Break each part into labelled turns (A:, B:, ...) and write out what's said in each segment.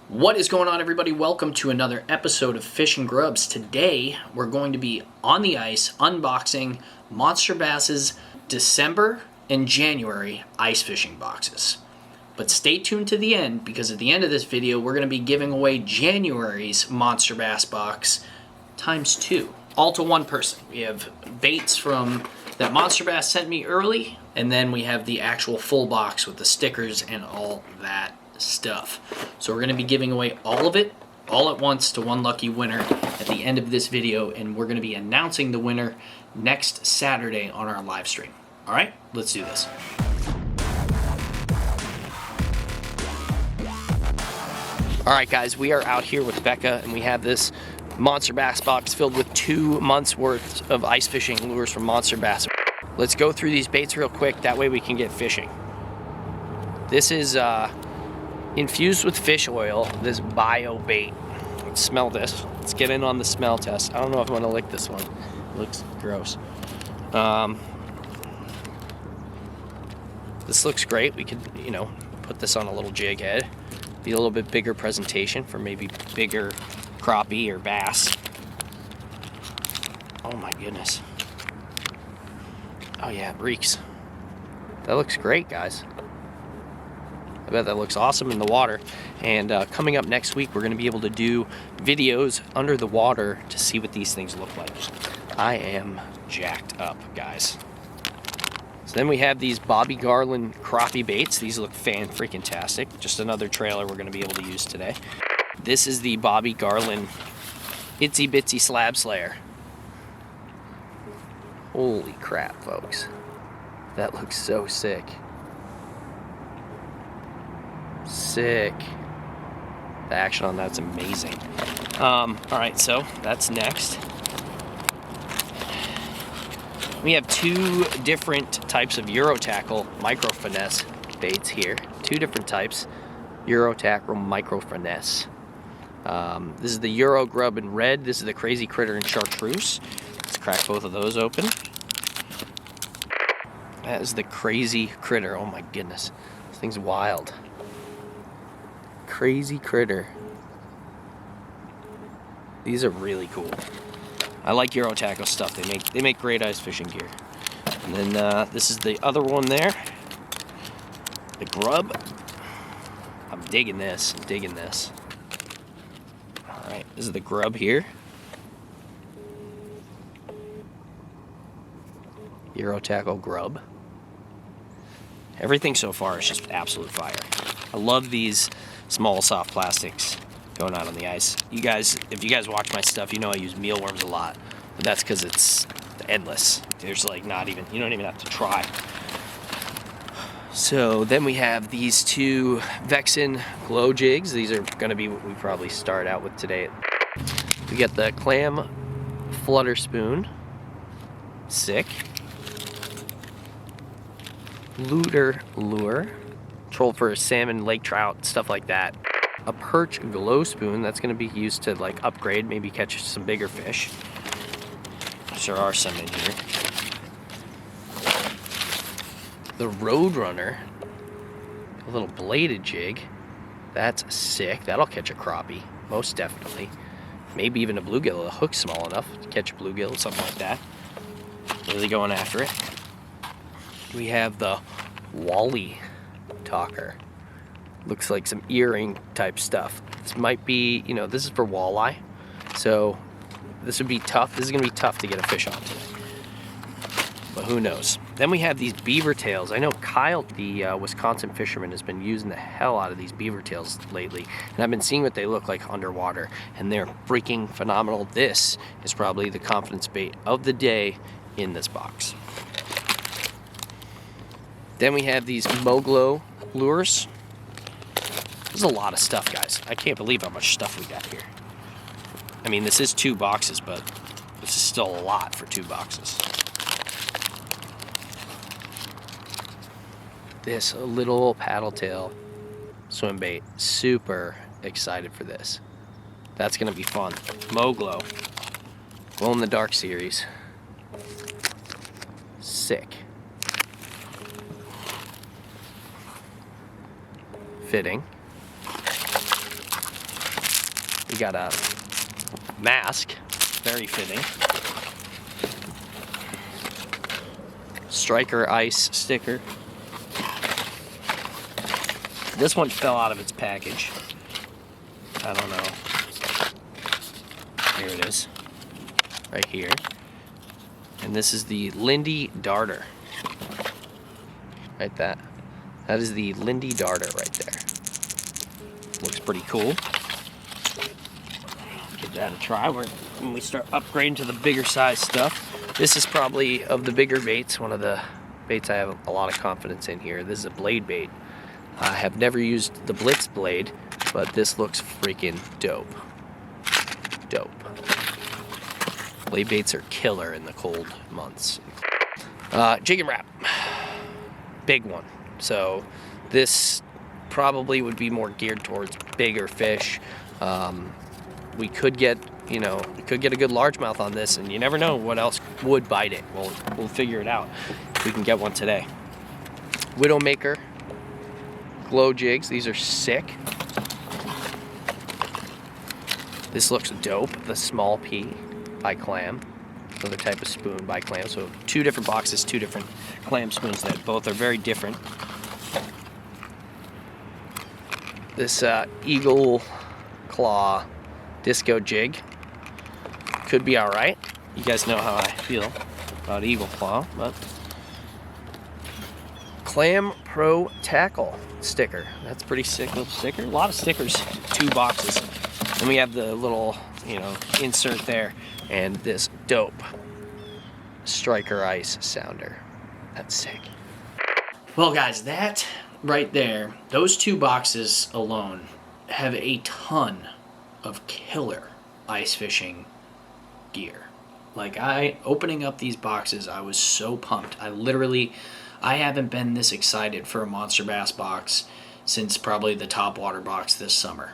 A: What is going on, everybody? Welcome to another episode of Fishing GrubbZ. Today we're going to be on the ice unboxing Monsterbass's December and January ice fishing boxes. But stay tuned to the end, because at the end of this video we're going to be giving away January's Monsterbass box times 2, all to one person. We have baits from that Monsterbass sent me early, and then we have the actual full box with the stickers and all that stuff. So we're going to be giving away all of it all at once to one lucky winner at the end of this video, and we're going to be announcing the winner next Saturday on our live stream. All right, let's do this. All right, guys, we are out here with Becca, and we have this Monsterbass box filled with 2 months worth of ice fishing lures from Monsterbass. Let's go through these baits real quick, that way we can get fishing. This is infused with fish oil, this bio bait. Let's smell this. Let's get in on the smell test. I don't know if I want to lick this one. It looks gross. This looks great. We could, put this on a little jig head. Be a little bit bigger presentation for maybe bigger crappie or bass. Oh my goodness. Oh yeah, it reeks. That looks great, guys. I bet that looks awesome in the water. And coming up next week, we're going to be able to do videos under the water to see what these things look like. I am jacked up, guys. So then we have these Garland crappie baits. These look fan-freaking-tastic. Just another trailer we're going to be able to use today. This is the Garland Itsy Bitsy Slab Slayer. Holy crap, folks. That looks so sick. Sick. The action on that's amazing. Alright, so that's next. We have 2 different types of Euro Tackle Micro Finesse baits here. 2 different types. Euro Tackle Micro Finesse. This is the Euro Grub in red. This is the Crazy Critter in chartreuse. Let's crack both of those open. That is the Crazy Critter. Oh my goodness. This thing's wild. Crazy Critter. These are really cool. I like Euro Tackle stuff. They make great ice fishing gear. And then this is the other one there. The Grub. I'm digging this. Alright, this is the Grub here. Euro Tackle Grub. Everything so far is just absolute fire. I love these small soft plastics going out on the ice. If you guys watch my stuff, you know I use mealworms a lot, but that's because it's endless. There's like you don't even have to try. So then we have these 2 Vexen glow jigs. These are going to be what we probably start out with today. We got the clam flutter spoon. Sick. Looter lure. Troll for salmon, lake trout, stuff like that. A perch glow spoon that's going to be used to like upgrade, maybe catch some bigger fish. There are some in here. The Roadrunner, a little bladed jig. That's sick. That'll catch a crappie, most definitely. Maybe even a bluegill. The hook's small enough to catch a bluegill, something like that. Really going after it. We have the Wally Talker. Looks like some earring type stuff. This might be, this is for walleye. So this would be tough. This is going to be tough to get a fish on today. But who knows. Then we have these Beaver Tails. I know Kyle, the Wisconsin fisherman, has been using the hell out of these Beaver Tails lately. And I've been seeing what they look like underwater. And they're freaking phenomenal. This is probably the confidence bait of the day in this box. Then we have these Moglo lures. There's a lot of stuff, guys. I can't believe how much stuff we got here. I mean, this is 2 boxes, but this is still a lot for 2 boxes. This little paddle tail swim bait. Super excited for this. That's going to be fun. Moglo. Glow in the Dark series. Sick. Fitting. We got a mask, very fitting. Striker Ice sticker. This one fell out of its package. I don't know. Here it is, right here. And this is the Lindy Darter. Right that is the Lindy Darter right there. Looks pretty cool. Give that a try when we start upgrading to the bigger size stuff. This is probably, of the bigger baits, one of the baits I have a lot of confidence in here. This is a blade bait. I have never used the Blitz blade, but this looks freaking dope. Dope. Blade baits are killer in the cold months. Jig and wrap. Big one. So this probably would be more geared towards bigger fish. We could get, you know, we could get a good largemouth on this, and you never know what else would bite it. We'll figure it out if we can get one today. Widowmaker glow jigs. These are sick. This looks dope. The small P by Clam. Another type of spoon by Clam. So 2 different boxes, 2 different clam spoons that both are very different. This Eagle Claw disco jig could be alright. You guys know how I feel about Eagle Claw, but Clam Pro Tackle sticker. That's pretty sick little sticker. A lot of stickers, 2 boxes. And we have the little, you know, insert there, and this dope Striker Ice sounder. That's sick. Well guys, that right there, those 2 boxes alone have a ton of killer ice fishing gear. Like, opening up these boxes, I was so pumped. I haven't been this excited for a Monster Bass box since probably the Topwater box this summer.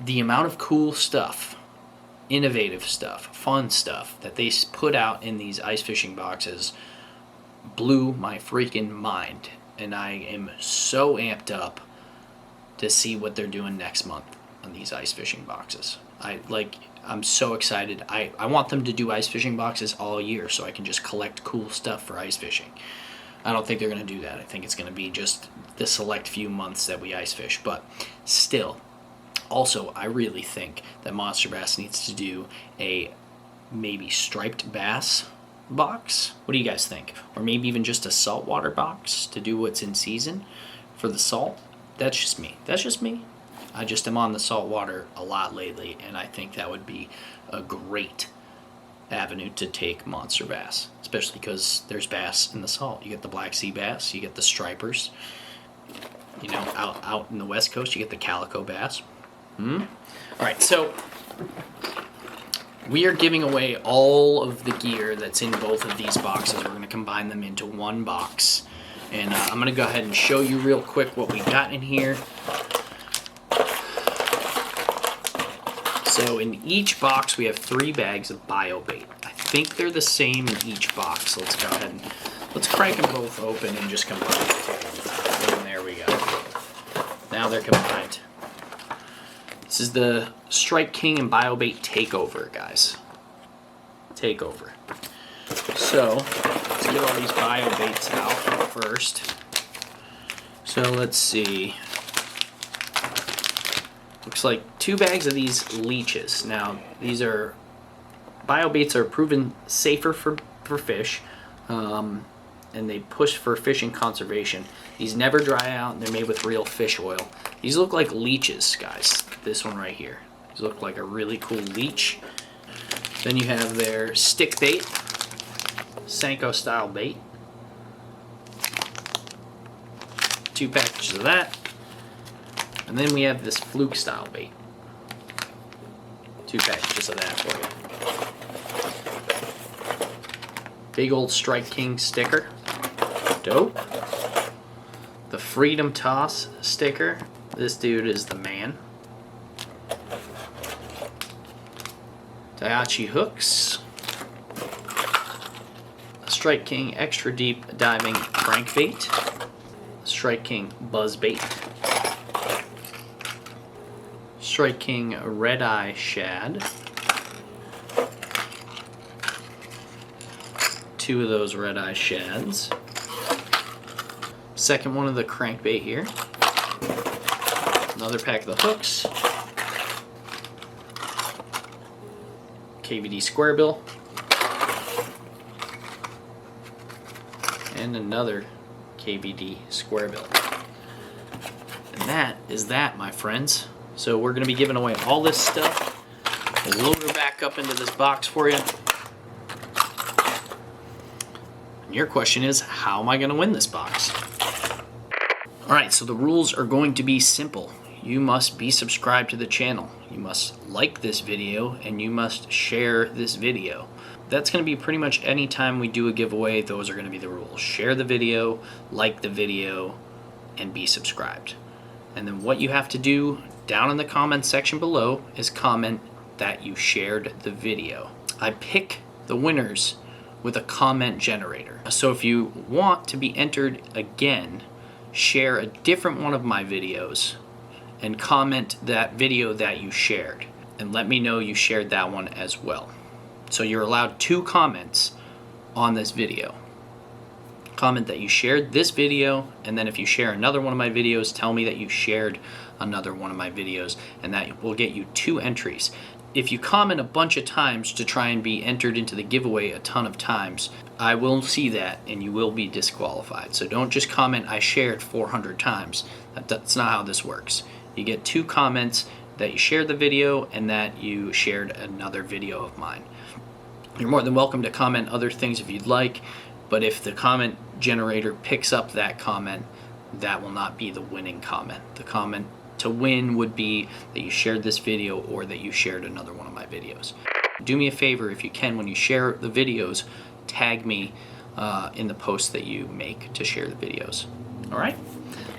A: The amount of cool stuff, innovative stuff, fun stuff that they put out in these ice fishing boxes blew my freaking mind. And I am so amped up to see what they're doing next month on these ice fishing boxes. I'm so excited. I want them to do ice fishing boxes all year so I can just collect cool stuff for ice fishing. I don't think they're going to do that. I think it's going to be just the select few months that we ice fish. But still, also, I really think that Monster Bass needs to do a maybe striped bass box. What do you guys think? Or maybe even just a saltwater box to do what's in season for the salt. That's just me. That's just me. I just am on the saltwater a lot lately, and I think that would be a great avenue to take Monster Bass, especially because there's bass in the salt. You get the Black Sea bass, you get the stripers. You know, out in the West Coast, you get the calico bass. All right, so we are giving away all of the gear that's in both of these boxes. We're going to combine them into one box. And I'm going to go ahead and show you real quick what we got in here. So in each box, we have 3 bags of BioBait. I think they're the same in each box. So let's go ahead and let's crank them both open and just combine them. And there we go. Now they're combined. This is the Strike King and BioBait Takeover, guys. Takeover. So let's get all these BioBaits out first. So let's see. Looks like 2 bags of these leeches. Now, these are BioBaits are proven safer for fish, and they push for fishing conservation. These never dry out, and they're made with real fish oil. These look like leeches, guys. This one right here. These look like a really cool leech. Then you have their stick bait, Senko style bait. 2 packages of that. And then we have this fluke style bait. 2 packages of that for you. Big old Strike King sticker. Dope. The Freedom Toss sticker. This dude is the man. Daiichi hooks. Strike King Extra Deep Diving Crankbait. Strike King Buzz Bait. Strike King Red Eye Shad. 2 of those Red Eye Shads. Second one of the crankbait here. Another pack of the hooks. KVD square bill. And another KVD square bill. And that is that, my friends. So we're going to be giving away all this stuff. We'll load her back up into this box for you. And your question is, how am I going to win this box? Alright, so the rules are going to be simple. You must be subscribed to the channel. You must like this video, and you must share this video. That's going to be pretty much any time we do a giveaway, those are going to be the rules. Share the video, like the video, and be subscribed. And then what you have to do down in the comment section below is comment that you shared the video. I pick the winners with a comment generator. So if you want to be entered again, share a different one of my videos and comment that video that you shared, and let me know you shared that one as well. So you're allowed 2 comments on this video. Comment that you shared this video, and then if you share another one of my videos, tell me that you shared another one of my videos, and that will get you 2 entries. If you comment a bunch of times to try and be entered into the giveaway a ton of times, I will see that and you will be disqualified. So don't just comment I shared 400 times. That's not how this works. You get 2 comments that you shared the video and that you shared another video of mine. You're more than welcome to comment other things if you'd like, but if the comment generator picks up that comment, that will not be the winning comment. The comment to win would be that you shared this video or that you shared another one of my videos. Do me a favor, if you can, when you share the videos, tag me in the post that you make to share the videos. Alright?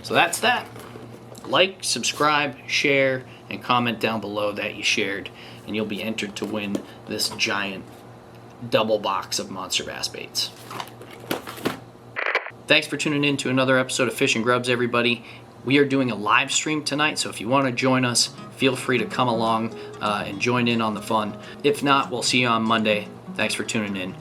A: So that's that. Like, subscribe, share, and comment down below that you shared, and you'll be entered to win this giant double box of monster bass baits. Thanks for tuning in to another episode of Fish and Grubs, everybody. We are doing a live stream tonight, so if you want to join us, feel free to come along and join in on the fun. If not, we'll see you on Monday. Thanks for tuning in.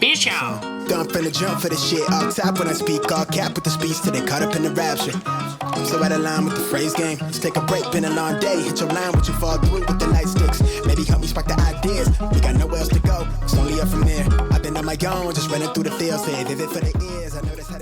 A: Fish out!
B: Dump finna jump for the shit. All top when I speak, all cap with the speech till they caught up in the rapture. I'm so out of line with the phrase game. Let's take a break, been a long day. Hit your line, what you fall through with the light sticks. Maybe help me spark the ideas. We got nowhere else to go, it's only up from there. I've been on my own, just running through the fields. Hey, vivid for the ears. I know that's